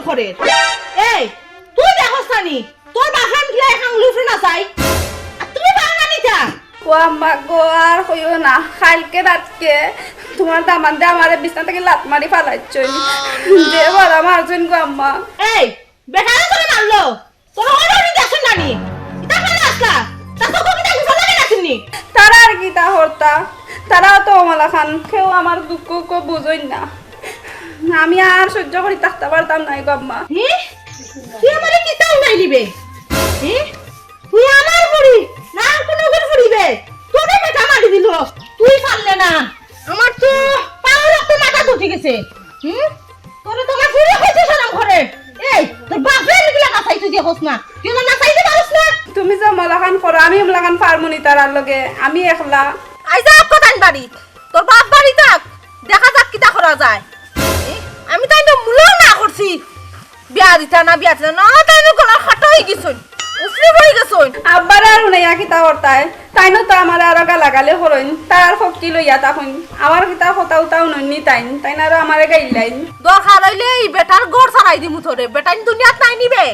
করে এই তুই দেখছ নানি তোর বাহান গিলা হাংলু ফ্রেনা চাই আর তুমি বাহানা নিতা ও আম্মা গো আর কইও না কালকে রাতকে তোমার দামান দে আমারে বিছনা থেকে লাত মারি ফালাইছই যে বড় মারছুন গো আম্মা এই বেটারে তোরে মারলো তোর ওরে দেখছ নানি এটা কেন আসলা তা তো কোকি তাকে ফলা কেন আসেনি তারা আর কি তা হরতা তারাও তো ওমালা খান কেউ আমার দুঃখ কো বুঝই না আমি আর সহ্য করি থাকতে পারতাম না গো আম্মা হি তুই আমারে কিতাও নাই দিবে হি তুই আমার বুড়ি না কোন করে ফুরিবে তোরে বেটা মারি দিল তুই পারলে না আমার তো পাও রক্ত মাথা উঠে গেছে তোরে তোমার ফুরি হইছে সারাম ঘরে এই তোর বাপরে নিগলা কাছাই তুই দেখছ না তুই না চাইতে পারছ না তুমি যে ওমালা খান করো আমি ওমালা খান পারমুনি তারার লগে আমি একলা আইজা কোথায় বাড়ি তোর বাপ বাড়ি থাক দেখা যাক কিটা করা যায় আমি তাই তো মুলো না করছি বিয়া দিতা না তাই তো গলা খাটো হয়ে গেছই উফরে হয়ে গেছই আব্বার আর উনাইয়া কিতা করতায় তাইনো তো আমার আর গালাগালে হরইন তার শক্তি লইয়া তখন আমার কিতা কথা উতাও ননি তাইন আর আমারে গাইলাইন দরকার হইলে এই বেটার গড় ছাড়াই দিমু তোরে বেটাইন দুনিয়াত নাই নিবে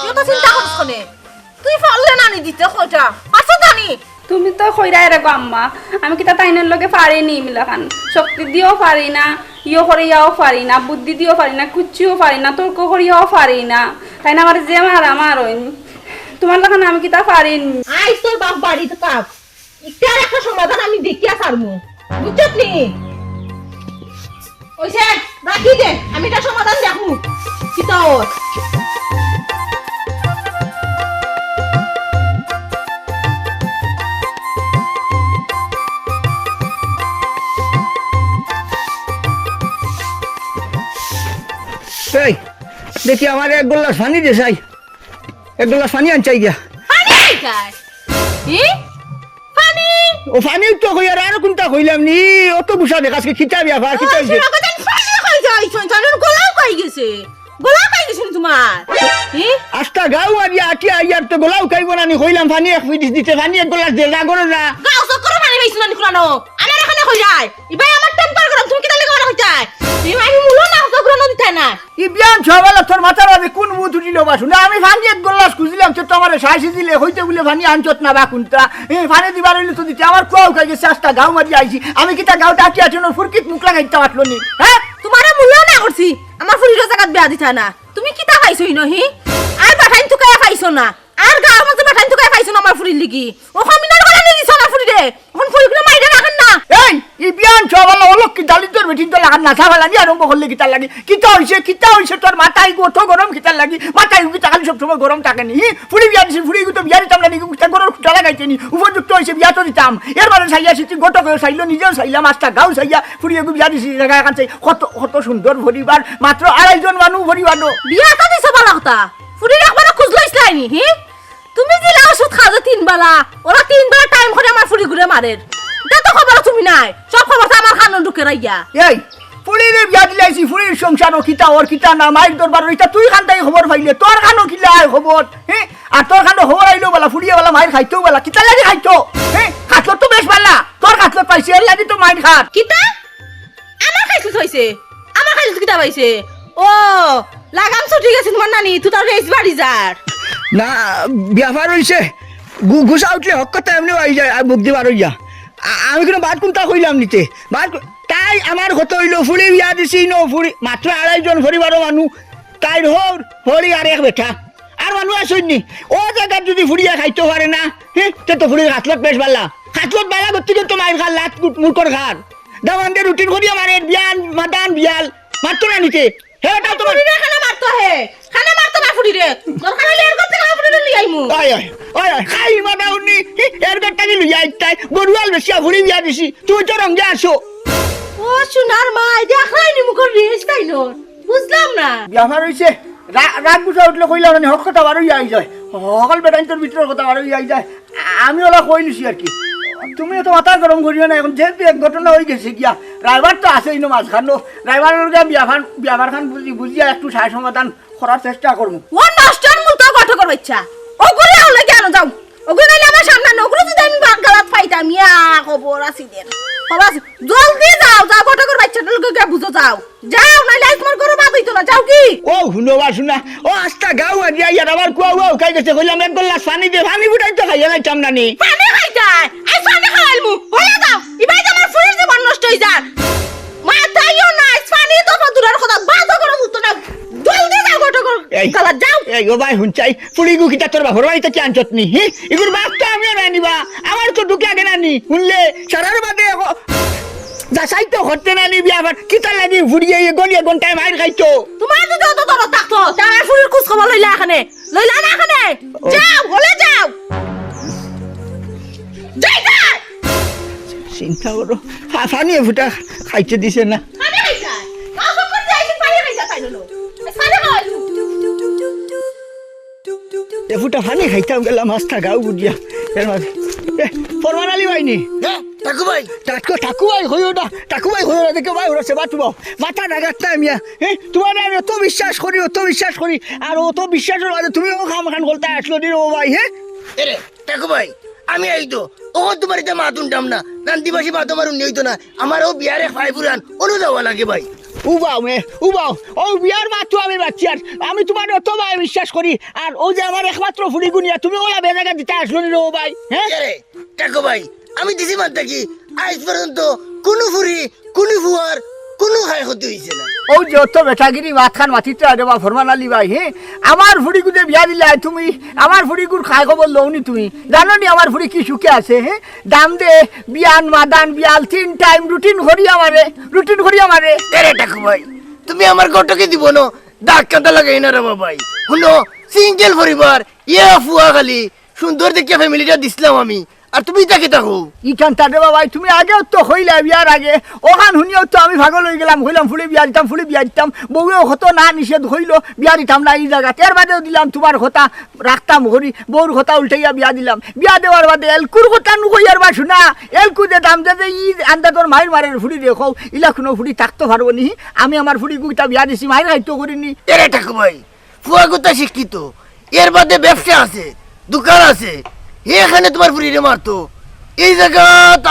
তুই তো চিন্তা করছ কোনে তুই পারলে না নি দিতে কইটা পারছ জানি তুমি তো কইরাই রে গো আম্মা আমি কিতা তাইনের লগে পারিনি মিলা খান শক্তি দিও পারি না ইও করিয়াও পারি না বুদ্ধি দিও পারি না কুচিও পারি না তর্ক করিয়াও পারি না তাই না আমার যে আমার হইন তোমার লাগান আমি কিতা পারিন আই তোর বাপ বাড়ি তো কাপ ইটার একটা সমাধান আমি দেখিয়া ছাড়মু বুঝছত নি ওইছে রাখি দে আমি এটা সমাধান দেখমু কিতা ওর এই দেখি আমার এক গ্লাস পানি দে চাই এক গ্লাস পানি আন চাই গিয়া পানি খাই পানি ও পানি তো কই আর কোনটা কইলাম নি অত বুসা দেখাসকে খিটা বিয়া ভার খিটা হইছে পানি খাই যাই সঞ্চালন গোলাও খাই গেছে গোলাও খাই গেছে তোমার আস্তা গাও আর আটি আইয়ার তো গোলাও খাইব না নি কইলাম পানি এক পিস দিতে পানি এক গ্লাস দে না করো না গাও সকর পানি পাইছ না নিকুরানো আমার এখানে কই যায় ইবাই আমার টেম্পার গরম তুমি কি তালে কথা কইতাই আমি মুলো না সকর নদী তাই না ই বিয়ান ছবেলা তোর মাথার মাঝে কোন মুখ উঠিল বাসু না আমি পানি এক গ্লাস খুঁজলাম তো তোমার সাইসি দিলে হইতে বলে পানি আনছত না বা কোনটা এই পানি দিবার হইলে তো দিতে আমার কোয়াও খাই গেছে আস্তা গাও মারি আইছি আমি কিটা গাওটা আটি আটি ফুরকিত মুখ লাগাইতে পারলো নি হ্যাঁ তোমারে মুলো না করছি আমার ফুরির জায়গা বিয়া দিতা না তুমি কিতা পাইছই নহি আর বাঠাইন তুকায়া পাইছো না আর গাওর মধ্যে বাঠাইন তুকায়া পাইছো না আমার ফুরির লাগি ও খামিনার গলা নি দিছো না ফুরিরে এখন ফুরিগুলো মাইরা রাখেন না এই ই বিয়ান ছবেলা অলক কি দালিতর বেঠিন তো লাগান না সাবেলা নি আরম্ভ করলে কিটা লাগি কিটা হইছে তোর মাথায় কত গরম কিটা লাগি মাথায় কি টাকালি সব সময় গরম থাকে নি ফুরি বিয়া দিছি ফুরি তো বিয়া দিতাম না নি কিটা গরম কুটা লাগাইতে নি উপযুক্ত হইছে বিয়া তো দিতাম এর মানে সাইয়া সিটি গট করে সাইলো নিজেও সাইলাম আস্তা গাও সাইয়া ফুরি এগু বিয়া দিছি জায়গা কাছে কত সুন্দর পরিবার মাত্র 2.5 জন মানুষ পরিবার বিয়া তো দিছো বালা কথা ফুরির একবার খোঁজ লইছলাই নি তুমি যে ওষুধ খাজো 3 বেলা ওরা 3 বেলা টাইম করে আমার ফুরি ঘুরে মারের এটা তো খবর তুমি নাই সব খবর তো আমার খানন ঢুকে রাইয়া এই ফুরির বিয়া দিলাইছি ফুরির সংসার কিতা ওর কিতা না মাইক দরবার ইটা তুই খানটাই খবর পাইলে তোর খানো কিলা আয় খবর হ্যাঁ আর তোর খানো খবর আইলো বলা ফুরিয়া বলা মাইর খাইতো বলা কিতা লাগি খাইতো হ্যাঁ খাতলত তো বেশ ভালা তোর খাতলত পাইছে এর লাগি তো মাইর খাত কিতা আমার খাইছিস হইছে আমার খাইছিস কিতা পাইছে ও লাগাম ছুটি গেছে তোমার নানি তুই তার রেস বাড়ি যার না ব্যাপার হইছে গুসা উঠলে হক কথা এমনি হয়ে যায় মুখ দিবার হইয়া আমি কোনো বাদ কোনটা কইলাম নিতে বাদ তাই আমার কত হইলো ফুরি বিয়া দিছি নো ফুরি মাত্র 2.5 জন পরিবারও মানুষ তাই হরি আর এক বেটা আর মানুষ আসেননি ও জায়গা যদি ফুরিয়া খাইতে পারে না হ্যাঁ তো ফুরির হাতলত বেশ ভাল্লা হাতলত বালা করতে কিন্তু মাইর খার লাত মুটর খার দামানদের রুটিন করিয়া মারে বিয়ান মাদান বিয়াল মাত্র না নিতে হ্যাঁ ওটা তোমার খানা মারতো হে খানা মারতো না ফুরি রে দরকার হলে এর করতে খানা ফুরি লই আইমু ওই খাই মাদা উনি এর গটটা কি লইয়া আইতাই গরুয়াল বেশিয়া ফুরি বিয়া দিছি তুই তো রঙে আসো ও সোনার মা দেখাইনি মুখর রেস তাইনো বুঝলাম না ব্যাপার হইছে রাগ বুঝা উঠলে কইলাম না হক কথা বারোই আই যায় সকল বেটাইন তোর ভিতরের কথা বারোই আই যায় আমি ওলা কইলিছি আর কি তুমি তো মাথা গরম করিও না এখন যেহেতু এক ঘটনা হয়ে গেছে গিয়া ড্রাইভার তো আছে ইনো মাঝখান ড্রাইভারের বিয়াভার খান বুঝিয়া একটু সায় সমাধান করার চেষ্টা করবো ও নষ্টর মূল তো গঠ করব ইচ্ছা ও গুলো হলে কেন যাও ও গুলো আমার সামনে নগর যদি আমি বাগালাত পাইতাম ইয়া খবর আছে দের বাবা জলদি যাও যাও ঘটকের বাচ্চাটার লগে বুঝো যাও যাও নাইলে আজ তোমার ঘরে বাদ হইতো না যাও কি ও শুনবা শুনা ও আস্তা গাও আজি ইয়ার আবার কুয়া খাই গেছে কইলাম এক গ্লাস পানি দে পানি ফুটাই তো খাইয়া নাই চামনানি পানি খাই যায় আই পানি খাওয়াইমু হইলা যাও ইবাই আমার ফুলের জীবন নষ্ট হই যায় মাথায়ও নাই পানি তো দূরের কথা বাজো করে উঠতো না জলদি যাও ঘটকের কালা যাও এই ও ভাই হুনচাই পুলিগু কিটা তোর বাপর বাড়িতে চাঞ্চত নি ইগুর বাপটা আমি রানিবা আমার তো ঢুকে আগে নানি শুনলে সারার বাদে যাচাই তো করতে নানি বিয়া আবার কিটা লাগি ফুরিয়ে গলিয়ে ঘন্টায় মাইর খাইতো তোমার যদি অত দরদ থাকতো তাহলে ফুলের খোঁজ খবর লইলা এখানে না এখানে যাও বলে যাও যাই যাই চিন্তা করো পানি ফুটা খাইতে দিছে না পানি খাই যায় না সব করতে আইছি পানি খাই যায় তাই হলো পানি খাওয়াইলু এ ফুটা পানি খাইতাম গেলাম আস্তা গাও বুঝিয়া এর মাঝে ফরমান আলী ভাইনি টাকু ভাই ঠাকু ভাই হইও না ঠাকু ভাই হইও না দেখে ভাই ওরা সেবা তুবাও মাথা ডাকাত না মিয়া তোমার আমি অত বিশ্বাস করি আর অত বিশ্বাসের মাঝে তুমি ও খাম খান বলতে আসলো নি ও ভাই এরে টাকু ভাই আমি আইতো ও তোমার এটা মাতুন টাম না নান্দিবাসী মা তোমার উন্নি হইতো না আমারও বিয়ারে খাই পুরান অনু দেওয়া লাগে ভাই উবাও ও বিয়ার মাত্র আমি বাচ্চি আর আমি তোমার অত ভাই বিশ্বাস করি আর ও যে আমার একমাত্র ফুলি গুনিয়া তুমি ওলা বেজাগা দিতে আসলো নি ও ভাই এরে টাকু ভাই আমি দিছি মানতা কি আজ পর্যন্ত কোনো ফুরি কোনো ফুয়ার কোনো খাই ক্ষতি হইছে না ও যে অত বেটাগিরি মাথান মাতিতে আরে বা ফরমান আলী ভাই আমার ফুড়ি গুদে বিয়া দিলে তুমি আমার ফুড়ি গুড় খাই খবর লওনি তুমি জানো নি আমার ফুড়ি কি সুখে আছে দাম দে বিয়ান মাদান বিয়াল 3 টাইম রুটিন করি আমারে এরে টাকু ভাই তুমি আমার গটকে দিব না দাগ কাঁদা লাগাই না রে ভাই শুনো সিঙ্গেল পরিবার ইয়া ফুয়া খালি সুন্দর দেখে ফ্যামিলিটা দিছিলাম আমি আর তুমি তাকে থাকো ইখান তারে ভাই তুমি আগেও তো হইলে বিয়ার আগে ওখান শুনিও তো আমি ভাগল হয়ে গেলাম হইলাম ফুলি বিয়া দিতাম বউয়েও হতো না নিষেধ হইলো বিয়া দিতাম না এই জায়গা এর বাদেও দিলাম তোমার কথা রাখতাম হরি বউর কথা উল্টাইয়া বিয়া দিলাম বিয়া দেওয়ার বাদে এলকুর কথা নুকইয়ার বা শুনা এলকু যে দাম যে ই আন্দা তোর মায়ের মারের ফুড়ি দেখো ইলা কোনো ফুড়ি থাকতে পারবো নি আমি আমার ফুড়ি গুইটা বিয়া দিছি মায়ের খাইতো করিনি এরে ঠাকু ভাই ফুয়া কথা শিক্ষিত এর বাদে ব্যবসা আছে দোকান আছে এখানে তোমার ফুরিরে মারতো এই জায়গা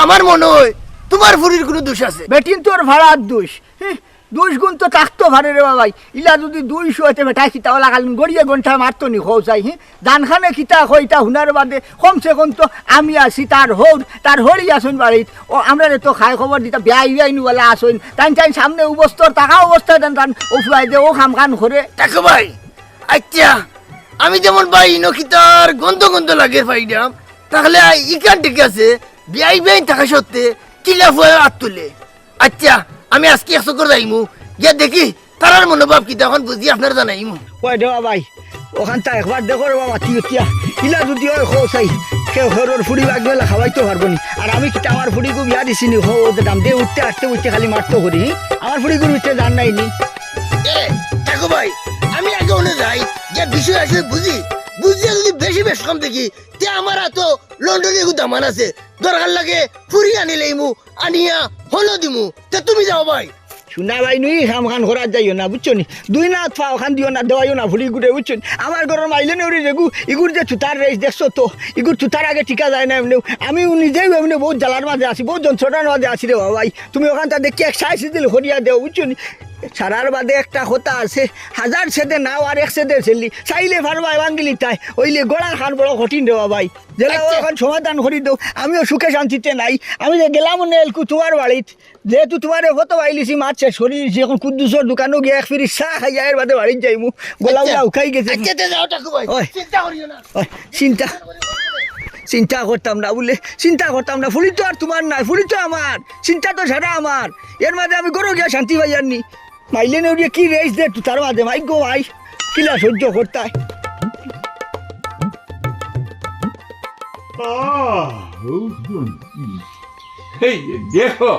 আমার মনে হয় তোমার ফুরির কোনো দোষ আছে বেটিন তোর ভাড়ার দোষ গুণ তো থাকতো ভারে রে বাবাই ইলা যদি 200 হতে বেটা খিতা লাগাল গড়িয়ে ঘন্টা মারতো নি হও চাই দানখানে খিতা হইতা হুনার বাদে কমসে কম তো আমি আছি তার হরি আসুন বাড়িত ও আমরা তো খাই খবর দিতা বিয়াই নুওয়ালা আসুন তাই সামনে অবস্থার টাকা অবস্থা দেন ও ফুয়াই দে ও খাম খান করে টাকু ভাই আচ্ছা আমি যেমন ভাই নখিতার গন্ধ লাগে ভাইরাম তাহলে ইকান ঠিক আছে বিয়াই থাকা সত্ত্বে কিলা ফুয়া হাত তুলে আচ্ছা আমি আজকে 100 করে যাইমু গিয়া দেখি তারার মনোভাব কি তখন বুঝি আপনার জানাইমু ওই দেওয়া ভাই ওখানটা একবার দেখো রে বাবা তিয়া ইলা যদি ওই খো চাই সে ঘরের ফুড়ি লাগবে খাওয়াইতে পারবো নি আর আমি কিটা আমার ফুড়িকে বিয়া দিছি নি হো দাম দিয়ে উঠতে খালি মারতো করি আমার ফুড়িকে উঠতে জান নাই নি টাকু ভাই আমি আগে ওনে যাই যে বিষয় আসলে বুঝিয়া যদি বেশি কম দেখি তে আমার তো লন্ডনে দামান আছে দরকার লাগে ফুরি আনিলেইমু আনিয়া হলো দিমু তে তুমি যাও ভাই শুনা ভাই নুই খাম খান করার যাইও না বুঝছো নি 2 নাথ পাও খান দিও না দেওয়াইও না ফুড়ি গুড়ে বুঝছো আমার ঘরের মাইলে নেউরি রেগু ইগুর যে চুতার রেস দেখছো তো ইগুর চুতার আগে ঠিকা যায় না এমনি আমি নিজেই এমনি বহুত জ্বালার মাঝে আছি বহুত যন্ত্রণার মাঝে আছি রে ভাই তুমি ওখানটা দেখি এক্সারসাইজ দিল হরিয়া দেও বুঝছো নি সারার বাদে একটা কথা আছে 1000 সেদে নাও আর 1 সেদে ছেলি চাইলে পারবা বাঙ্গিলি তাই ওইলে গোড়া খান বড় কঠিন রে ভাই জেলা এখন সমাধান করি দাও আমিও সুখে শান্তিতে নাই আমি যে গেলাম নেলকু তোমার বাড়িত যেহেতু তোমার কত বাইলিছি মাছ শেষ করি এখন কুদ্দুসর দোকানও গিয়ে এক ফিরি চা খাইয়া এর বাদে বাড়িত যাইমু গোলা গোলা উখাই গেছে যাও টাকু ভাই চিন্তা করিও না চিন্তা করতাম না ফুলি তো আর তোমার নাই ফুলি তো আমার চিন্তা তো সারা আমার এর মাঝে আমি গরো গিয়া শান্তি পাইয়ারনি মাইলে নেউরিয়া কি রেস দে তার মাঝে মাই গো ভাই কিলা সহ্য করতায় এই দেখো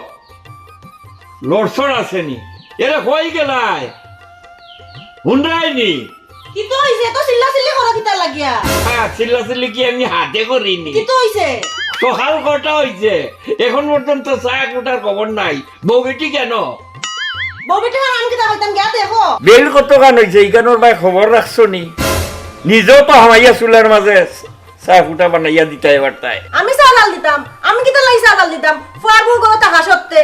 লড়ছড় আসেনি এরা হয়ে গেলায় হুন্ডাইনি কি তো হইছে তো চিল্লা করা কিতা লাগিয়া হ্যাঁ চিল্লাচিল্লি কি আমি হাতে করিনি কি তো হইছে সকাল কটা হয়েছে এখন পর্যন্ত চা কোটার খবর নাই বউ বেটি কেন বউবেটা আমি কিতা কইতাম গিয়া দেখো বেল কত গান হয়েছে এইখানোর ভাই খবর রাখছো নি নিজেও তো হামাইয়া চুলার মাঝে চা ফুটা বানাইয়া দিতে এবার তাই আমি চা ডাল দিতাম আমি কিতা লাই চা ডাল দিতাম ফুয়ার বউ গলো টাকা সত্তে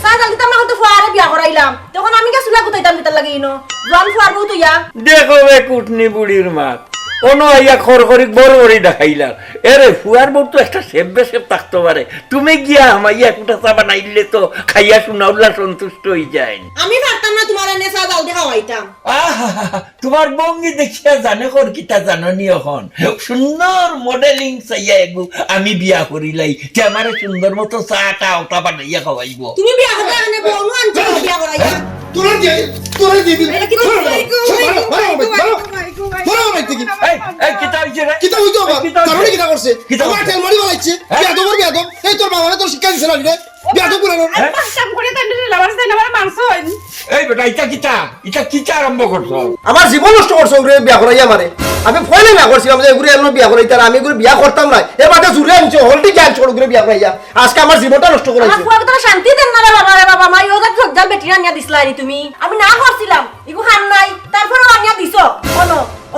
চা ডাল দিতাম না তো ফুয়ারে বিয়া করাইলাম তখন আমি কে চুলা গুতাইতাম দিতার লাগি ইনো জন ফুয়ার বউ তুইয়া দেখো বে কুটনি বুড়ির মাত কোনো আইয়া খড়খড়ি বড় বড়ি দেখাইলাম এরে ফুয়ার বউ তো একটা সেব্বে সেব থাকতে পারে তুমি গিয়া আমাইয়া একটা চা বানাইলে তো খাইয়া শুনাউলা সন্তুষ্ট হয়ে যায় আমি পারতাম না তোমার এনে চা ডাল দিয়ে খাওয়াইতাম তোমার বঙ্গি দেখিয়া জানে কর কিতা জাননি এখন সুন্দর মডেলিং চাইয়া এগু আমি বিয়া করিলাই যে আমারে সুন্দর মতো চাটা ওটা বানাইয়া খাওয়াইব তুমি বিয়া করতে এনে বউ আনছো বিয়া করাইয়া তোরা দিয়ে দিবি এটা কি এই কিতা হইছে রে কিতা হইতো আবার কিতা হইছে? কারণে কিতা করছে কিতা আমার হইছে? তেল মারি বানাইছে বিয়াদব এই তোর বাবা তোর শিক্ষা দিছে না রে বিয়াদব করে না কাম করে তাই লাভার তাই আমার মাংস হয় এই বেটা ইটা কিতা আরম্ভ করছো আমার জীবন নষ্ট করছো ওরে বিয়া করাইয়া মারে আমি ভয় না করছিলাম যে এগুলো এমন বিয়া করাইতে আর আমি এগুলো বিয়া করতাম না এবারে জুড়ে আনছো হলটি জ্ঞান ছোট করে বিয়া করাইয়া আজকে আমার জীবনটা নষ্ট আমার করাইছে ফুয়াকে তো শান্তি দেন না রে বাবা মাই ওটা সজ্জাল বেটি আনিয়া দিছলা নি তুমি আমি না করছিলাম ইগু খান নাই তারপরে আনিয়া দিছো কোন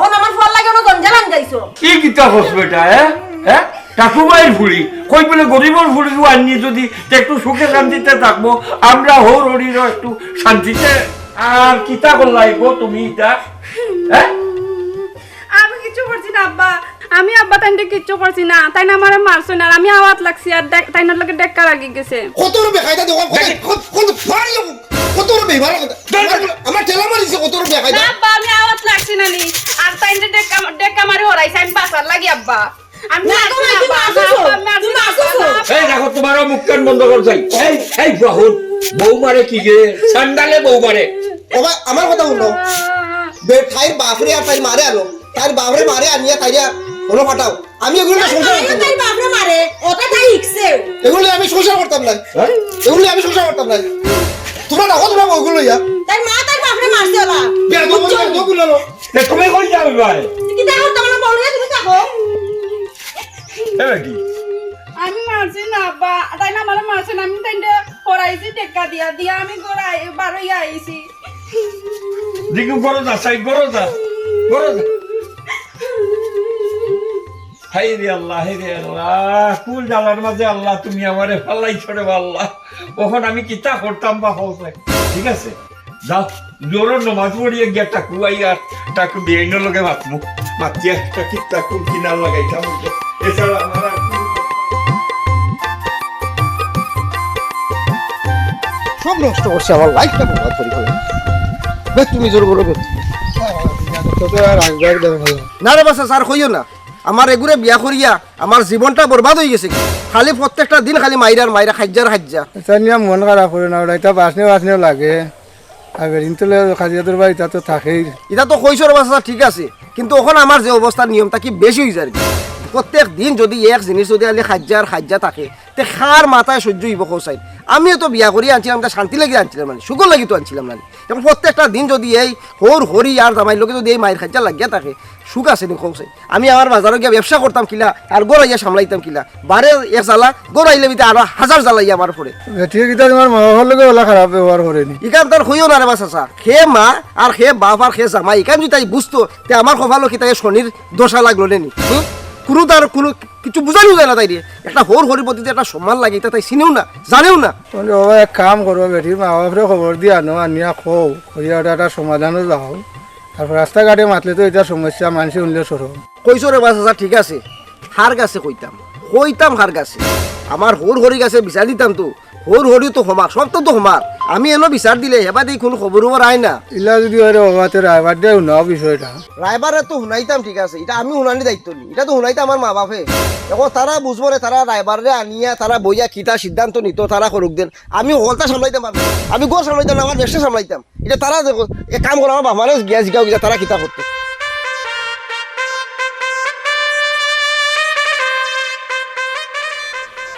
ওন আমার ফুয়ার লাগে ওন গঞ্জাল আন যাইছো কি কিতা হস বেটা হ্যাঁ ঠাকুমাইয়ের ফুড়ি কই বলে গরিবর ফুড়ি আনিয়ে যদি একটু সুখে শান্তিতে থাকবো আমরা হোর হরিরও একটু শান্তিতে আর কিতা করলাই গো তুমি এটা হ্যাঁ আমি কিছু করছি না আব্বা আমি আব্বা তাইনটা কিচ্ছু করছি না তাই না আমার মারছো না আর আমি আওয়াত লাগছি আর তাইনার লগে ডেক্কা লাগি গেছে কত রূপে খাইতা দেখো কত ফাড়ি কত রূপে ভালো আমার ঠেলা মারিছে কত রূপে না খাইতা আব্বা আমি আওয়াত লাগছি না নি আর তাইনটা ডেক্কা মারি হরাইছে আমি বাসার লাগি আব্বা আমি না, মারছি তুমি আব্বা, মারছো? না, আব্বা, আমি তুমি মারছি না, মারছো? আব্বা। এই দেখো তোমারও মুখ কান বন্ধ কর যাই এই বহুত বউ মারে কি গে সান্ডালে বউ মারে আমার কথা শুনো ঠাইর বাপরে আর তাই মারে আনো তার বাপরে মারে আনিয়া তাইরা হলো ফাটাও আমি এগুলো না সংসার আইও করতাম তাই বাপরে মারে ওটা তাই ইকছে এগুলো আমি সংসার করতাম না এগুলো আমি সংসার করতাম না তোমরা রাখো তোমরা ওগুলো ইয়া তাই মা তাই বাপরে মারছে ওরা বেয়াদগুলো তুমি কই যাবে ভাই কি দেখো তোমার বড়িয়া তুমি দেখো কি আমি মারছি না আব্বা তাই না আমার মারছে না আমি তাইনটা হরাইছি ডেক্কা দিয়া দিয়া আমি গোড়াই বারোই আইছি দিকে বড় যা সাইড বড় যা হাই রে আল্লাহ কুল জালার মাঝে আল্লাহ তুমি আমারে ফালাই ছড়ে আল্লাহ ওখানে আমি কিতা করতাম বা হচ্ছে ঠিক আছে যাও জোরো নমাজ পড়িয়ে গিয়া টাকু আই আর টাকু বেআইন লগে মাতমু মাতিয়া টাকি টাকু কিনার লাগাইতাম এছাড়া আমার আর কোনো সব নষ্ট করছে আমার লাইফটা বরবাদ করে ফেলে বে তুমি জোর বলো বে না রে বাসা স্যার কইও না আমার এগুরে বিয়া করিয়া আমার জীবনটা বরবাদ হয়ে গেছে খালি প্রত্যেকটা দিন খালি মাইরা খাজ্জা এটা নিয়ে মন খারাপ করে না ওটা এটা বাসনেও লাগে আর বেরিন তো খাজিয়াদের বাড়ি তা তো থাকেই এটা তো কইছো রে বাসা ঠিক আছে কিন্তু ওখানে আমার যে অবস্থার নিয়মটা কি বেশি হয়ে যায় প্রত্যেক দিন যদি এক জিনিস যদি আলি খাজ্জা থাকে তে খার মাথায় সহ্য হইব কৌসাই আমিও তো বিয়া করি আনছিলাম তা শান্তি লাগি আনছিলাম মানে সুখর লাগি তো আনছিলাম না এখন প্রত্যেকটা দিন যদি এই হরি আর জামাইর লোকে যদি এই মায়ের খাজ্জা লাগিয়া থাকে সুখ আছে নি কৌসাই আমি আমার বাজারে গিয়া ব্যবসা করতাম কিলা আর গোড়াইয়া সামলাইতাম কিলা বারে এক জ্বালা গোড়াইলে বিতে আরো 1000 জ্বালাইয়া আমার পরে ঠিক আছে তোমার মা বাবার লোকে ওলা খারাপ ব্যবহার করেনি ইকান তার হইও না রে বাসা খে মা আর খে বাপ আর খে জামাই ইকান যদি তাই বুঝতো তে আমার কপালো কি তাই শনির দশা লাগলো নেনি কোনো তার কোনো কিছু বুঝানো যায় না তাই একটা হরির প্রতি একটা সম্মান লাগে এটা তাই চিনেও না জানেও না তোমাদের বাবা এক কাম করবো বেটির মা বাপরে খবর দিয়ে আনো আনিয়া খো হইয়া ওটা একটা সমাধানও যাও তারপর রাস্তাঘাটে মাতলে তো এটা সমস্যা মানুষে উনলে সরো কইছো রে বাসা ঠিক আছে হার গাছে কইতাম হার গাছে আমার হরি গাছে বিচার দিতাম তো হরি তো হমাক সব তো হমাক আমি এনো বিচার দিলে হেবা দিয়ে কোনো খবর আয় না ইলা যদি ওরে বাবাতে রায়বার দিয়ে উনাও বিষয়টা রায়বারে তো শুনাইতাম ঠিক আছে এটা আমি শুনানি দায়িত্ব নি এটা তো শুনাইতাম আমার মা বাপে এখন তারা বুঝবো রে তারা রায়বারে আনিয়া তারা বইয়া কিতা সিদ্ধান্ত নিত তারা করুক দেন আমি হলতা সামলাইতাম পারবো আমি গোর সামলাইতাম না আমার ব্যবসা সামলাইতাম এটা তারা দেখো এক কাম করো আমার বাবা গিয়া জিগাও গিয়া তারা কিতা করতো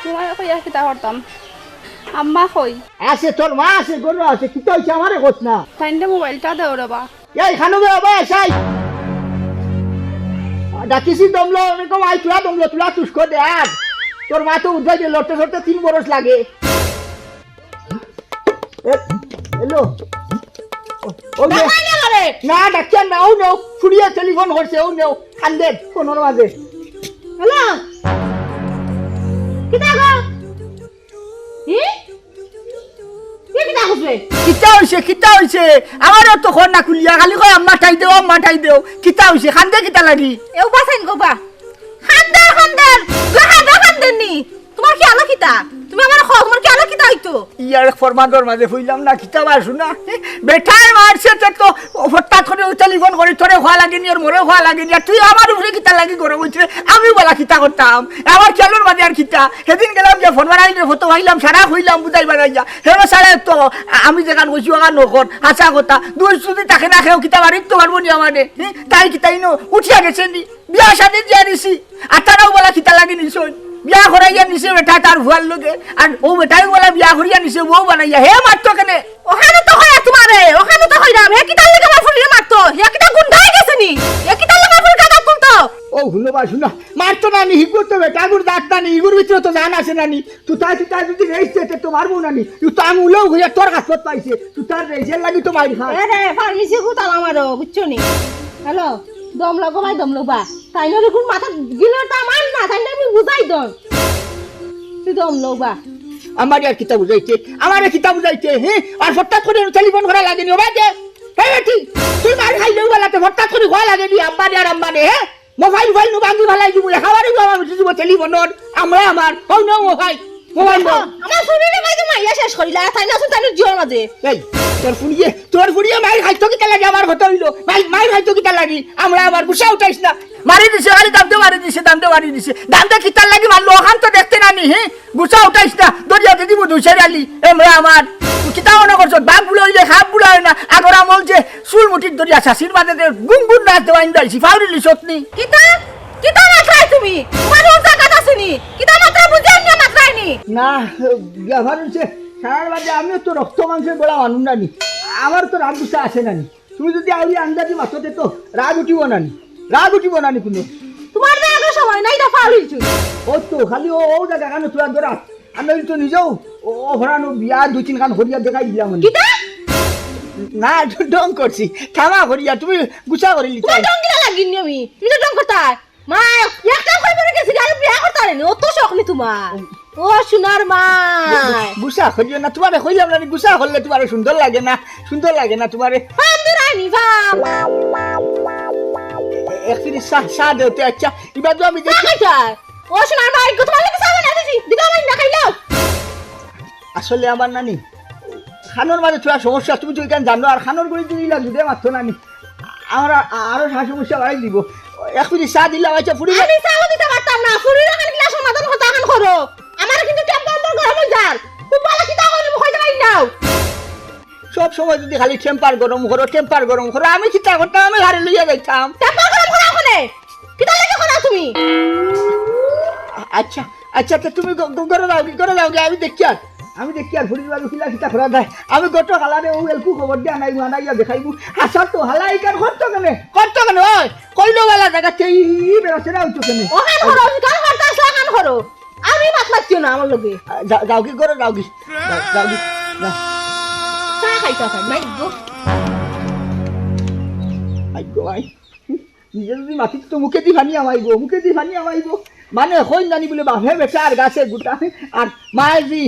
তোমার কইয়া কিতা করতাম আম্মা কই আছে তোর মা আছে গরু আছে কি তো হইছে আমারে কস না তাইনটা মোবাইলটা দেও রবা এই খানো বে বাবা সাই ডাকিছি দমলো আমি কম আই তুলা তুস্কো দে আর তোর মা তো উদ্ধার দিয়ে লড়তে লড়তে 3 বরস লাগে হ্যালো ও না ডাক্তার না ও নো ফুড়িয়া টেলিফোন করছে ও নো 100 কোনোর মাঝে হ্যালো কিতা গো কিতা হচ্ছে কিতা হইছে আমার তো খন না খুলিয়া খালি কয় আম্মা ঠাই দেও কিতা হইছে খান্দে কিতা লাগি এও বাসাইন গোবা খান্দার খান্দেন নি তোমার কি আলো কিতা তুমি আমার তোমার কি আলো কিতা হইতো ইয়ার ফরমাদর মাঝে হইলাম না কিতা বার শুনা বেটাই মারছে তো হঠাৎ করে টেলিফোন করে তোরে খোয়া লাগেনি আর মোরে খোয়া লাগেনি আর তুই আমার উপরে কিতা লাগি গরম হইছে আমি বলা কিতা করতাম আমার খেলোর মাঝে আর কিতা সেদিন গেলাম যে ফোন মারাই ফটো হইলাম সারা হইলাম বুঝাই বাড়াইয়া হেলো সারা তো আমি যেখান বসি ওখান নকর হাসা কথা দুই যদি তাকে না খেয়েও কিতা বাড়ির তো পারবো নি আমারে তাই কিতাই নো উঠিয়া গেছে নি বিয়া সাথে যে দিছি আর তারাও বলা কিতা লাগি নিছই বিয়া করাইয়া নিছে বেটা তার ভুয়ার লোকে আর ও বেটাই বলা বিয়া করিয়া নিছে বউ বানাইয়া হে মারতো কেনে ওখানে তো হয় তোমারে ওখানে তো হইরাম হে কিতা লাগা আমার ফুলিয়ে মারতো হে কিতা গুন্ডাই গেছে নি হে কিতা লাগা ফুল কাটা তুলতো ও ভুলো বা শুনা মারতো না নি হিগুর তো বেটা গুর দাঁত না নি হিগুর ভিতরে তো জান আছে না নি তুই যদি রেইছে তো মারবো না নি তুই তো আমি উলেও হইয়া তোর কাছ পাইছে তুই তার রেইছের লাগি তো মাইর খা এ রে ফার্মেসি কুতাল আমারও বুঝছো নি হ্যালো দম লাগো ভাই দম লগবা তাই না দেখুন মাথা গিলে তো আমার না তাই না আমি বুঝাই দম তুই দম লগবা আমার আর কিতা বুঝাইছে হ্যাঁ আর হঠাৎ করে টেলিফোন করা লাগেনি ও বাজে হে বেটি তুই মার খাইলেও বেলাতে হঠাৎ করে খোয়া লাগেনি আম্বানে হ্যাঁ মোবাইল নো বাঙ্গি ভালাই দিব খাবারই আমার দিব টেলিফোনর আমরা আমার কই না মোবাইল আমার শরীরে ভাই তো মাইয়া শেষ করিলা তাই না শুন তাই জিওর মাঝে এই তোর ফুরিয়ে মাইর খাইতো কিতা লাগে আমার কথা হইলো মাইর খাইতো কিতা লাগি আমরা আবার গুছা উঠাইছ না মারি দিছে খালি দামতে মারি দিছে দামতে কিতা লাগি মারলো ওখান তো দেখতে নানি হ্যাঁ গুছা উঠাইছ না দরিয়াতে দিব দুইশারি আলি আমরা আমার কিতা মনে করছো বাঘ বুড়ো হইলে খাপ বুড়ো হয় না আগর আমল যে চুল মুঠির দরিয়া শাসির মাঝে গুনগুন নাচ দেওয়াইন দাইছি ফাউরিলি সতনি কিতা কিতা মাত্রাই তুমি তোমার ওর জায়গা আছেনি কিতা মাত্রা বুঝাই না মাত্রাইনি না ব্যবহার হচ্ছে সারার বাজে আমিও তো রক্ত মাংসের গোড়া মানুষ নানি আমার তো রাগ গুছা আসে নানি তুমি যদি আউরি আন্দাজি মাথতে তো রাগ উঠিব নানি কোনো তোমার জায়গা সময় নাই তো ফাউরিলছু ও তো খালি ও জায়গা কেন তোরা ধরা আমি তো নিজেও ও ভরানো বিয়া দুই তিন খান হরিয়া দেখাই দিলাম কিতা না ডং করছি থামা হরিয়া তুমি গুছা করিলি তোমার ডং কিনা লাগিনি আমি তুমি তো ডং করতাই মা একটা কই বলে গেছি আর বিয়া করতারে নি ও তো শখনি তোমার ও সোনার মা গুছা করিও না তোমারে কইলাম না গুছা করলে তোমারে সুন্দর লাগে না তোমারে ফাম দিরানি ফাম একদিন সা দেওতে আচ্ছা এবার তো আমি দেখি ও সোনার মা একটু তোমার লাগে সামনে আসি দিদা মাই না খাইলো আসলে আমার নানি খানোর মাঝে তোরা সমস্যা তুমি তো এখানে জানো আর খানোর করে দিলাম দুধে মাত্র নানি আমরা আরো সমস্যা বাড়াই দিব এক মিনিট চা দিলাম আচ্ছা ফুরি আমি চাও দিতে পারতাম না ফুরি রাখান গ্লাস সমাধান হতা খান করো আমার কিন্তু টেম্পার গরম যার খুব ভালো কিতা করি মুখ হইতে পারি নাও সব সময় যদি খালি টেম্পার গরম করো আমি চিন্তা করতাম আমি ঘরে লইয়া যাইতাম টেম্পার গরম করা ওখানে কিতা লাগে করা তুমি আচ্ছা তো তুমি করে দাও আমি দেখি আর ফুরির বাবু কিলা কিতা করা যায় আমি গত কালারে ও এলকু খবর দিয়া নাই মানাইয়া দেখাইবু হাসা তো হালাই কার করতো কেন ওই কইলো বেলা জায়গাতে ই বেরোছে না হইতো কেন ওখান করো কাল করতে আসলা কান করো আমি মাত লাগছিও না আমার লগে যাও কি করে যাও কি চা খাইতা খাই নাই গো আই নিজে যদি মাটি তো মুখে দি ভানি আমাইব মানে হইন জানি বলে বাপে বেটা আর গাছে গুটা আর মায়ে জি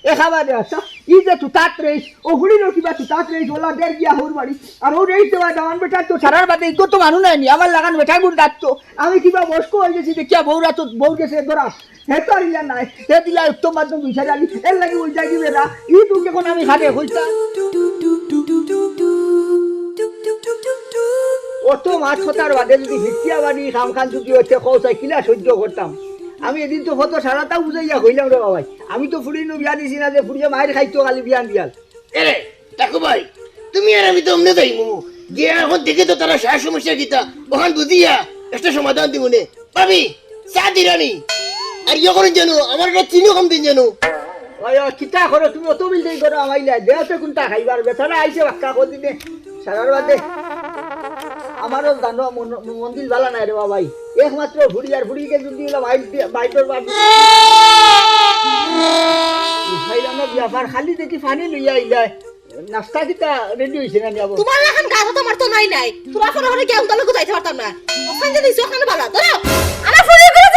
এখাবা দে আসা ই যে তুতাত রেইস ও গুড়ির কিবা তুতাত রেইস ওলা দের গিয়া হোর বাড়ি আর ও রেইস দেওয়া দামান বেটা তো সারার বাদে ইকো তো মানু নাইনি আমার লাগান বেটা গুড় দাঁত আমি কিবা বসকো হয়ে গেছি দেখিয়া বউরা তো বউ গেছে ধরা হে তো আর ইলা নাই হে দিলা উত্তম মাধ্যম দুই সারি এর লাগি উল্টা দিবে না ই তুই যখন আমি হাতে হইতাম অত মাছ হতার বাদে যদি ভিত্তিয়া বাড়ি খাম খান যদি হচ্ছে কৌশাই কিলা সহ্য করতাম আমি এদিন তো ফটো সারাটা বুঝাইয়া হইলাম রে বাবাই আমি তো ফুরিনো বিয়া দিছি না যে ফুরিয়ে মায়ের খাইতো খালি বিয়ান দিয়াল এরে টাকু ভাই তুমি আর আমি তো অমনে যাইমু গিয়া এখন দেখে তো তারা সার সমস্যা কিতা ওখান বুঝিয়া একটা সমাধান দিব নে পাবি চা দিরানি আর ইয়ে করেন জানো আমার একটা চিনি কম দিন জানো ওই কিতা করো তুমি অত বিল করো আমাইলা দেহতে কোনটা খাইবার বেচারা আইসে বাক্কা করে দিনে সারার বাদে আমারও জানো মন্দির ভালো নাই রে বাবাই একমাত্র ভুড়ি আর ভুড়িকে যদি বাইরের ভাইলাম না ব্যাপার খালি দেখি পানি লইয়া আইলাই নাস্তা কিতা রেডি হয়েছে না যাবো তোমার এখন গাছ তোমার তো নাই তোরা ফোন হলে কেউ তাহলে যাইতে পারতাম না ওখানে যে দিছো ওখানে ভালো ধরো আমার ফোন করে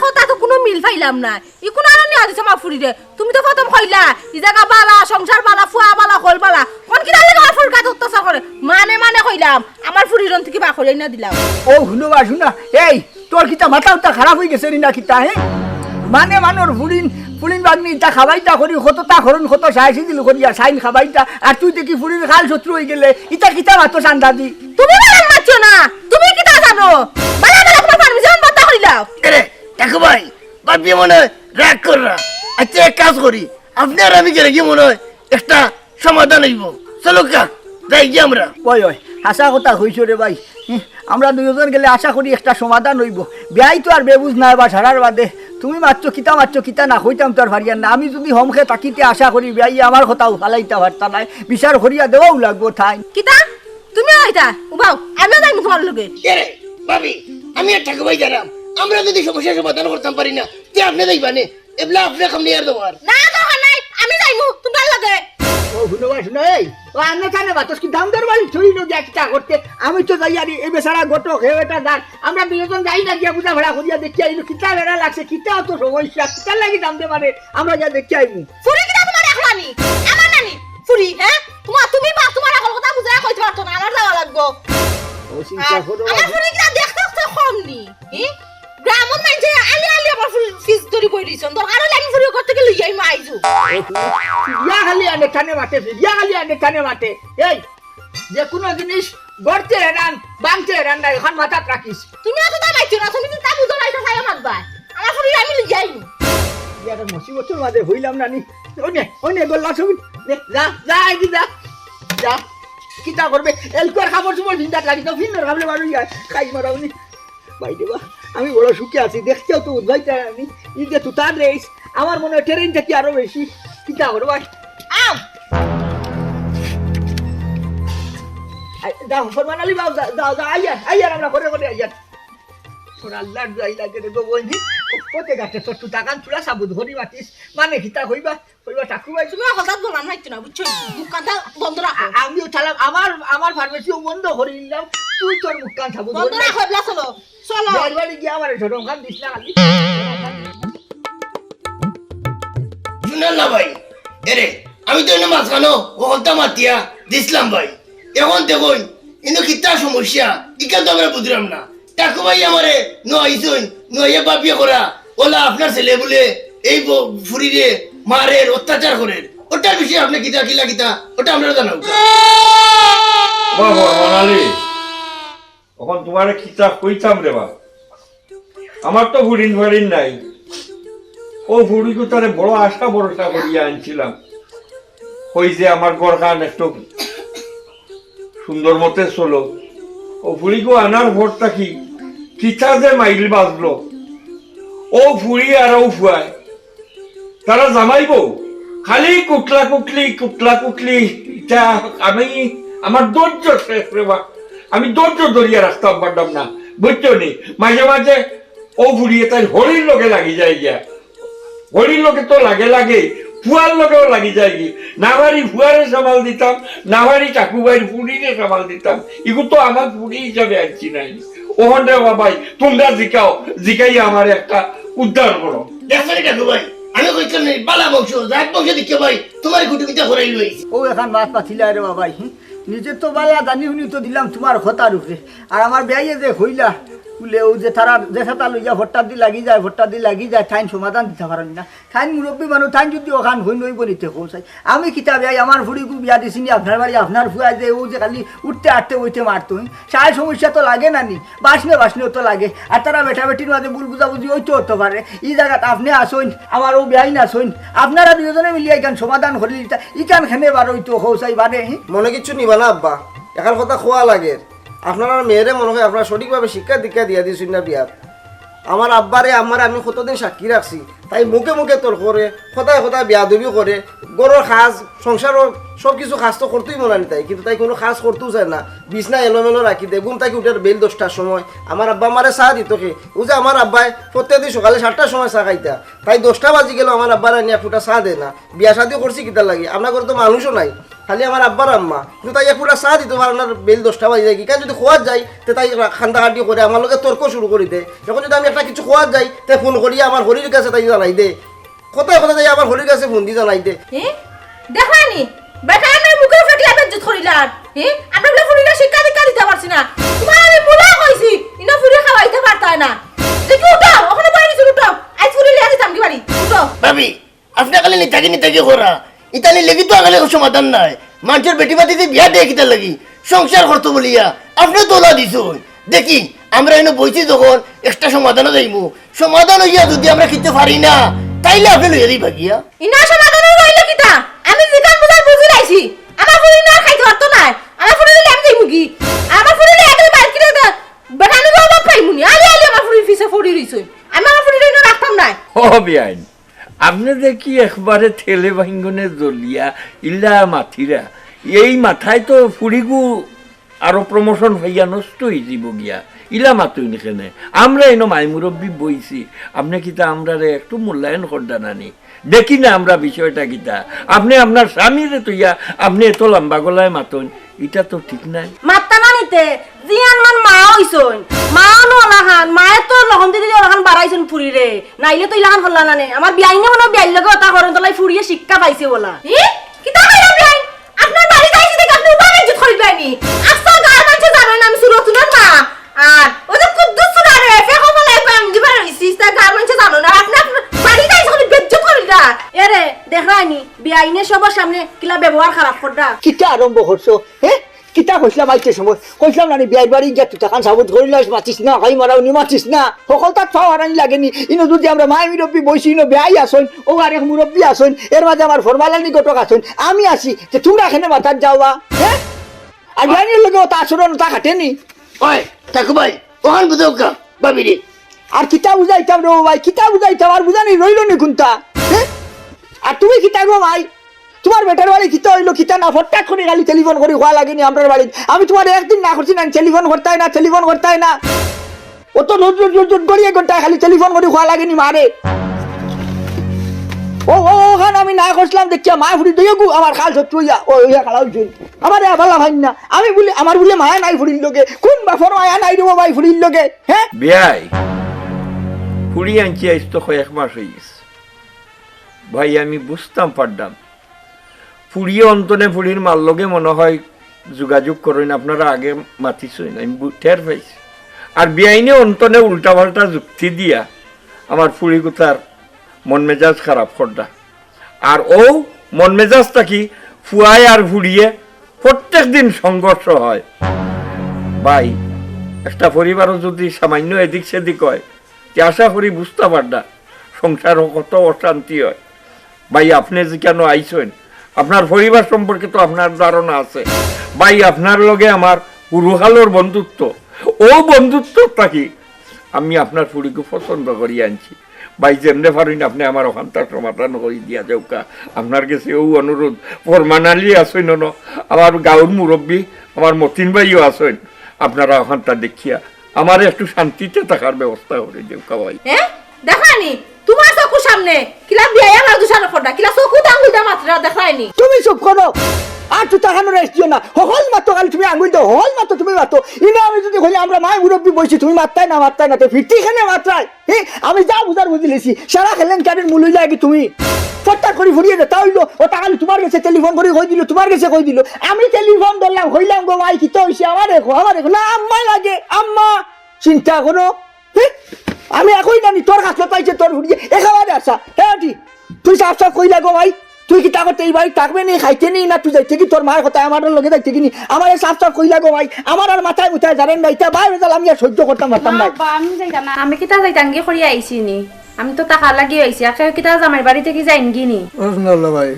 কথা তো কোনো মিল পাইলাম না ই কোন আর নিয়া দিছে আমার ফুরি রে তুমি তো প্রথম কইলা ই জায়গা বালা সংসার বালা ফুয়া বালা হল বালা কোন কি লাগে আমার ফুরি কাছে অত্যাচার করে মানে কইলাম আমার ফুরি রন থেকে বা কইলাই না দিলাম ও শুনবা শুনা এই তোর কিতা মাথা উঠা খারাপ হয়ে গেছে নি না কিতা মানে মানুষ ফুলিন বাগনি তা খাবাইতা করি কতটা করুন কত সাইছি দিল করিয়া সাইন খাবাইতা আর তুই দেখি ফুলিন খাল শত্রু হয়ে গেলে ইটা কিতা মাতো চান্দা দি তুমি বালা মারছো না তুমি কি তা জানো বালা তোমার পারমিশন বাতা কইলাও রে কাকু ভাই বাপি মনে হয় রাগ কররা আচ্ছা এক কাজ করি আপনি আর আমি গেলে কি মনে হয় একটা সমাধান হইব চলো কা যাই গিয়ে আমরা ওই ওই আশা কথা হইছ রে ভাই আমরা দুজন গেলে আশা করি একটা সমাধান হইব বিয়াই তো আর বেবুজ নাই বা ছাড়ার বাদে তুমি মারছো কিতা না হইতাম তো আর ভারিয়ান না আমি যদি হোমখে তাকিতে আশা করি বিয়াই আমার কথাও ফালাইতা পারতা নাই বিচার করিয়া দেওয়াও লাগবো ঠাই কিতা তুমি আইতা উবাও আমিও যাইমু তোমার লগে রে ভাবি আমি আর ঠাকুর ভাই জানাম আমরা যদি সমস্যার সমাধান করতাম পারি না তে আপনি যাইবানে এবলা আপনি কামনি আর দেওয়ার না দরকার নাই আমি যাইমু তোমার লগে ও শুনবা শুনো এই ও আন্না জানে বাতস কি দাম দরবারি ছুরি নো দিয়া কিতা করতে আমি তো যাই আর এই বেচারা গটক হে এটা দান আমরা দুজন যাই না গিয়া বুঝা ভাড়া করিয়া দেখি আইলো কিতা বেড়া লাগছে কিতা তো সমস্যা কিতা লাগি দাম দে মানে আমরা যা দেখি আইমু ফুরি কিতা তোমার একলানি আমার নানি ফুরি হ্যাঁ তুমি বা তোমার আকল কথা বুঝায় কইতে পারতো না আমার যাওয়া লাগবো ও চিন্তা করো আমার ফুরি কিতা দেখতে কমনি গ্রামত মানছে আলি আমার ফুরি ফিস ধরি বই দিছন দরকার হলে আমি ফুরি করতে গেলে ইয়াই মাইজু ইয়া খালি আনে কানে মাঠে ইয়া খালি আনে কানে মাঠে এই যে কোনো জিনিস গড়তে হেরান বাংতে হেরান না এখন মাথাত রাখিস তুমি অত দামাইছো না তুমি তা বুঝো লাইতা চাই মাতবা আমার ফুরি আমি লিয়াইমু ইয়ার মুসিবতের মাঝে হইলাম না নি ওনে গল্লা ছবি যা আইদি যা কিতা করবে এলকর খাবার সময় চিন্তা লাগি তো ফিন্নর খাবলে মানুষ খাই মারাউনি ভাই দেবা আমি বড় সুখে আছি দেখতেও তো উদ্ভাইতা আমি ই যে তুতার রেস আমার মনে হয় ট্রেন থেকে আরো বেশি কিতা করবো আম যাও ফরমান আলী বাবু যাও আইয়ার আমরা করে আইয়ার ওরা আল্লাহর দুয়াই লাগে রে গো বইনি পথে ঘাটে তোর তুই টাকান চুড়া সাবুদ ধরি মাতিস মানে কিতা হইবা ঠাকুর ভাই তুমি হঠাৎ বললাম না না বুঝছো দোকানটা বন্ধ রাখো আমিও চালাম আমার ফার্মেসিও বন্ধ করে নিলাম তুই তোর মুখকান সাবুদ বন্ধ রাখো এবলা চলো চলো বাড়ি গিয়ে আমার ঝড়ম খান দিস না খালি শুনেন না ভাই এরে আমি তো এনে মাঝখানো ওখানটা মাতিয়া দিছিলাম ভাই এখন দেখুন কিন্তু কিতা সমস্যা ইকা তো আমরা বুঝলাম না টাকু ভাই আমারে নইছুন নইয়া বাপিয়া করা ওলা আপনার ছেলে বলে এই ফুরিরে মারের অত্যাচার করেন ওটার বিষয়ে আপনি কিতা কিতা ওটা আমরা জানাবো বাবা মনালি এখন তোমার কিতাব কইতাম রে বা আমার তো ফুরিন নাই ও ফুরিকে তারে বড় আশা ভরসা করিয়া আনছিলাম ওই যে আমার গরখান একটু সুন্দর মতে চলো ও ফুরিকে আনার ভরটা কি কিতা যে মাইল বাজলো ও ফুরি আর ও ফুয়ায় তারা জামাইব খালি কুটলা কুটলি এটা আমি আমার ধৈর্য শেষ রে বা আমি ধৈর্য ধরিয়া রাখতাম পারতাম না বুঝছো নি মাঝে মাঝে ও ফুরিয়ে তাই হরির লোকে লাগি যায় গিয়া হরির লোকে তো লাগে ফুয়ার লোকেও লাগি যায় গিয়ে না বাড়ি ফুয়ারে সামাল দিতাম না বাড়ি ঠাকুরবাড়ির ফুরিরে সামাল দিতাম এগুলো তো আমার ফুরি হিসাবে আনছি নাই ওখান রে বাবাই তোমরা জিকাই আমার একটা উদ্ধার করো দেখছেন টাকু ভাই আমি কইতাম না বালা বংশ জাত বংশ দেখে ভাই তোমার কুটুমিটা করাই লই ও এখন মাছ পাঠিলা রে বাবাই নিজে তো বালা জানি শুনি তো দিলাম তোমার কথার উপরে আর আমার বেয়ে যে হইলা বলে ও যে তারা যে সাথে লইয়া ভোটটা দি লাগি যায় ঠাইন সমাধান দিতে পারেন না ঠাইন মুরব্বী মানুষ ঠাইন যদি ওখান হই নইব নিতে কৌশাই আমি কিতাব আমার ফুড়িকু বিয়া দিছিনি আপনার বাড়ি আপনার ফুয়া যে ও যে খালি উঠতে আটতে উঠতে মারতো সাই সমস্যা তো লাগে না নি বাসনেও তো লাগে আর তারা বেটির মাঝে ভুল বুঝাবুঝি হইতে হতে পারে এই জায়গাত আপনি আসইন আমার ও বিয়াই না আসইন আপনারা দুজনে মিলিয়ে এখান সমাধান করিলি ইখান খেনে বার হইতো কৌশাই বারে মনে কিছু নিবা না আব্বা একার কথা খোয়া লাগে আপনার মেয়েরে মনে হয় আপনারা সঠিকভাবে শিক্ষা দীক্ষা দিয়া দিয়েছেন না বিয়ার আমার আব্বারে আমার আমি কতদিন সাক্ষী রাখছি তাই মুখে মুখে তোর করে কথায় বিয়াদবি করে গরুর সাজ সংসারও সব কিছু খাস তো করতেই মনে তাই, কিন্তু তাই কোনো খাস করতেও চায় না। বিছনা এলোমেলো রাখি দেয়, ঘুম তাকে উঠার বেল 10টার সময়। আমার আব্বা আমারে চা দিত কি, ও যে আমার আব্বাই প্রত্যেকদিন সকালে 7টার সময় চা খাইতা, তাই 10টা বাজি গেল আমার আব্বার নিয়ে ফুটা চা দেয় না। বিয়া শাদিও করছি কিতা লাগে, আপনার ঘরে তো মানুষও নাই, খালি আমার আব্বার আম্মা, কিন্তু তাই এক ফুটা চা দিত আপনার বেল 10টা বাজি যায় কি, কারণ যদি খোয়া যায় তো তাই খান্দাখাটি করে আমার লোকের তর্ক শুরু করি দেয়। যখন যদি আমি একটা কিছু খোয়া যাই তাই ফোন করিয়া আমার হরির কাছে তাই জানাই দে, কোথায় কোথায় যাই আমার হরির কাছে ফোন দিয়ে জানাই দে। দেখানি বেটা আমার মুখে ফেকলা বেজ্জত করিলার। আমরা বলে ফুরিলা শিক্ষা দীক্ষা দিতে পারছি না, তোমার আমি মুলা কইছি ইনা ফুরি খাওয়াইতে পারতাই না। দেখি উঠো, ওখানে বাইরে চলে উঠো, আজ ফুরি লিয়া দিতাম কি বাড়ি, উঠো। ভাবি আপনি খালি নিতাকি করা ইতালি লেগে তো আগলে সমাধান নাই। মানুষের বেটি বাতিতে বিয়া দিয়ে কিতা লাগি সংসার করতো বলিয়া আপনি তোলা দিছ। দেখি আমরা এনে বইছি যখন একটা সমাধানও যাইমু, সমাধান হইয়া যদি আমরা খেতে পারি না তাইলে আপনি লইয়া দিই ভাগিয়া। ইনা সমাধান রইল কিতা, আমি জিকান বুঝা বুঝি রাইছি। আমার ফুরি না খাইতে পারতো না, আমার ফুরি দিলে আমি যাইমু কি, আমার ফুরি দিলে একদম বাইরে কিনে দে বেটা আমি বাবা পাইমুনি। আলি আলি আমার ফুরি ফিসে ফুরি রইছে, আমি আমার ফুরি দিলে রাখতাম না। ও বিয়াইন, আপনি দেখি একবারে ঠেলে ভাঙ্গনে জ্বলিয়া ইল্লা মাথিরা, এই মাথায় তো ফুরিগু আরো প্রমোশন হইয়া নষ্ট হয়ে যাব গিয়া। ইলা মাতুই নিখেনে আমরা এনো মাই মুরব্বী বইছি, আপনি কিতা আমরা একটু মূল্যায়ন করডা নানি, দেখি না আমরা বিষয়টা কিতা। আপনি আপনার স্বামীরে তুইয়া আপনি এত লম্বা গলায় মাতুন, এটা তো ঠিক নাই। মাত্তা না নিতে জিয়ান মান মা হইছন, মা নলাহান মায়ে তো লহন দিদি ওলাহান বাড়াইছন ফুরি রে, নাইলে তো ইলাহান হল্লা না নে। আমার বিয়াইনে মনে বিয়াইর লগে কথা করেন তোলাই ফুরিয়ে শিক্ষা পাইছে বলা। কিতা কইরা বিয়াই আপনার বাড়ি যাইছি দেখে আপনি উপায় ইজ্জত করিবেনি। আচ্ছা গার মাঝে জানেন আমি সুরতুনের মা, আর ওই যে কুদ্দুস সুরারে ফেকো বলে আমি দিবার হইছি তা গার মাঝে জানো না, আপনি বাড়ি যাইছি বলে বেজ্জত করিলা। এরে দেখাইনি বিয়াইনে সবার সামনে কিলা ব্যবহার খারাপ করডা। কিতা আরম্ভ করছো? কিতা কইসলাম আইতে সময় কইসলাম না বিয়ার বাড়ি গিয়া তুই তখন সাবুত ধরিল মাতিস না, খাই মারাও নি মাতিস না, সকল তার ফাও হারানি লাগেনি। ইনো যদি আমরা মাই মুরব্বী বইছি ইনো বেয়াই আসন, ও আরেক মুরব্বী আসন, এর মাঝে আমার ফরমালানি গটক আসন, আমি আসি যে তোমরা এখানে মাথার যাওয়া। আর বিয়ানির লোকে তা আচরণ তা খাটেনি। ওই ঠাকু ভাই ওখান বুঝো কা ভাবি রে, আর কিতা বুঝাইতাম রে ভাই, কিতা বুঝাইতাম, আর বুঝানি রইল নি কোনটা। আর তুমি কিতা গো ভাই, তোমার বেটার বাড়ি কিতা হইলো কিতা না, ফটাক করে খালি টেলিফোন করে হওয়া লাগেনি আমার বাড়ি। আমি তোমার একদিন না করছি না টেলিফোন করতে না, টেলিফোন করতে না, ও তো রোজ রোজ রোজ করি ঘন্টা খালি টেলিফোন করে হওয়া লাগেনি মারে। ও ওখানে আমি না করছিলাম দেখিয়া মা ফুড়ি দিয়ে গু আমার খাল সত্য হইয়া ও হইয়া খালা হইছে আমার ভালো ভাই না। আমি বলি আমার বলে মায়া নাই ফুড়ির লোকে, কোন বাপর মায়া নাই দেবো ভাই ফুড়ির লোকে। বিয়াই ফুড়ি আনছি আইস তো কয়েক মাস হয়ে গেছে ভাই, আমি বুঝতাম পারতাম ফুড়িয়ে অন্তনে ফুড়ির মাল লগে মনে হয় যোগাযোগ করেন, আপনারা আগে মাতিছেন আমি টের পাইছি। আর বিয়াইনে অন্তনে উল্টা পাল্টা যুক্তি দিয়া আমার ফুড়ি কোথার মন মেজাজ খারাপ করডা। আর ও মন মেজাজটা কি ফুয়ায় আর ফুড়িয়ে প্রত্যেক দিন সংঘর্ষ হয়। ভাই একটা পরিবারও যদি সামান্য এদিক সেদিক হয়, যে আশা করি বুঝতে পারডা সংসারও কত অশান্তি হয়। ভাই আপনি যে কেন আইছেন, আপনার পরিবার সম্পর্কে তো আপনার ধারণা আছে। ভাই আপনার লগে আমার পুরুহালোর বন্ধুত্ব, ও বন্ধুত্বটা কি আমি আপনার ফুড়িকে পছন্দ করি আনছি। ভাই যেমনে পারেন আপনি আমার ওখানটার সমাধান করে দিয়া যাওকা, আপনার কাছে ও অনুরোধ। ফরমানালি আসেন ন, আমার গাঁর মুরব্বী আমার মতিন ভাইও আসেন, আপনারা ওখানটা দেখিয়া আমার একটু শান্তিতে থাকার ব্যবস্থা করে যাওকা ভাই। দেখানি তোমার চকুর সামনে কিলা বিয়া আমার দুসানো ফোনটা কিলা চকু আঙ্গুলটা মাত্রা দেখায়নি। তুমি চুপ করো, আর তুই তাকানো রেস্ট দিও না, হল মাত্র খালি তুমি আঙুল দাও, হল মাত্র তুমি মাত্র। ইনে আমি যদি বলি আমরা মায় মুরব্বী বসছি, তুমি মাত্রায় না তো ফিরতি খেলে মাত্রায়। আমি যা বুঝার বুঝি লেছি, সারা খেলেন কার্ডের মূল্য লাগে তুমি ফট্টা করে ফুরিয়ে যেতে হইলো। ও তাহলে তোমার কাছে টেলিফোন করে কই দিল, তোমার কাছে কই দিল, আমি টেলিফোন ধরলাম হইলাম গো ভাই কি তো হইছে আমার দেখো না আম্মা লাগে আম্মা চিন্তা করো। আমি একই জানি তোর কাছে পাইছে তোর ফুরিয়ে একেবারে আসা। হ্যাঁ তুই সাফ কইলা গো ভাই, তুই কি তাকে এই বাড়ি থাকবে নি খাইতে নি না তুই যাইতে কি তোর মায়ের কথা আমার লগে যাইতে কিনি আমার সাফ কইলা গো ভাই, আমার আর মাথায় মুথায় জানেন না এটা বাইরে গেল আমি আর সহ্য করতাম পারতাম না। আমি যাইতাম না, আমি কিতা যাইতাম গিয়ে করি আইছি নি, আমি তো টাকা লাগিয়ে আইছি আজকে কিতা জামাই বাড়ি থেকে যাইন গিনি। ভাই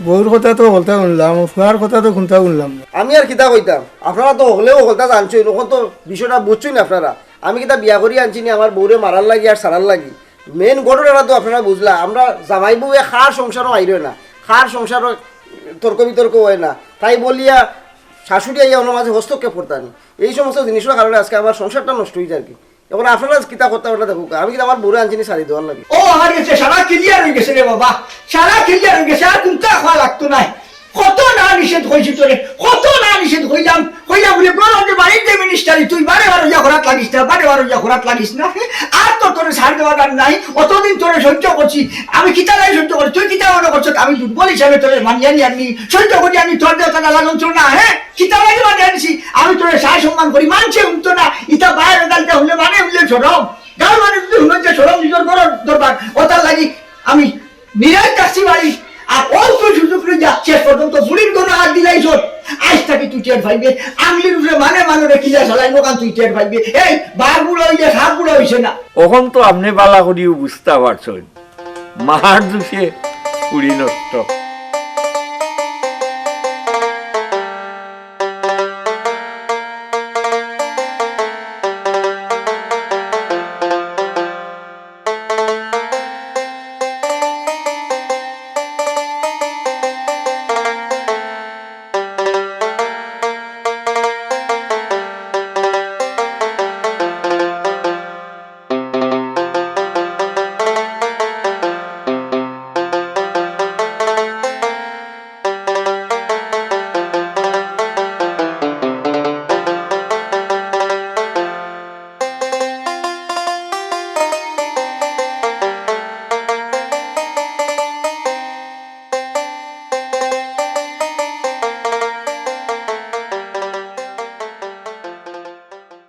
বউর কথা তো বলতে শুনলাম, ফুয়ার কথা তো শুনতে শুনলাম। আমি আর কিতা কইতাম, আপনারা তো হলেও কথা জানছই, ওখান তো বিষয়টা বুঝছই না আপনারা। আমি কিতা বিয়া করি আনছি নি আমার বউরে মারার লাগি আর সারার লাগি। মেন ঘটনাটা তো আপনারা বুঝলা, আমরা জামাই বউ খার সংসারও আইরই না, খার সংসারও তর্ক বিতর্ক হয় না তাই বলিয়া শাশুড়ি আইয়া ওনার মাঝে হস্তক্ষেপ করতানি এই সমস্ত জিনিসের কারণে আজকে আমার সংসারটা নষ্ট হয়ে যায় আর কি এখন আপনারা কিতা করতে ওটা দেখুক আমি কিন্তু আমার বুড়ো আনছিনি শাড়ি দেওয়ার লাগে ও আমার গেছে সারা ক্লিয়ার হয়ে গেছে রে বাবা, সারা ক্লিয়ার হয়ে গেছে, আর কোনটা খাওয়া লাগতো নাই। কত না নিষেধ হয়েছি তোরে, কত না নিষেধ হইলাম বলে বলো যে বাড়িতে মিনিস্টারি তুই বারে বারে যা ঘোরাত লাগিস না, বারে বারে যা ঘোরাত লাগিস না। আর তো তোরে ছাড় দেওয়ার আর নাই, অতদিন তোরে সহ্য করছি আমি, কিতা নাই সহ্য করছি, তুই কিতা মনে করছো আমি দুর্বল হিসাবে তোরে মানিয়ে নিয়ে আমি সহ্য করি, আমি তোর দেওয়া টাকা লাগাচ্ছ না, হ্যাঁ কিতা লাগে মানিয়ে আনছি আমি তোরে সায় সম্মান করি, মানছে উঠতো না, ইটা বাইরে দালতে হলে মানে হলে সরম গাঁর মানে যদি হুন যে সরম নিজের বড় দরবার ওটার লাগি আমি নিরাজ যাচ্ছি বাড়ি। আর অল্প সুযোগ যা শেষ পর্যন্ত বুড়ির কোনো হাত দিলাই সর, আজ থাকি তুই টের পাইবে, আঙলির উপরে মানে রেখে যা সালাই নোকান তুই টের পাইবে, এই বার বুড়ো হইছে সাপ বুড়ো হইছে না। ওখন তো আপনি বালা করিও বুঝতে পারছেন মার দোষে পুরি নষ্ট।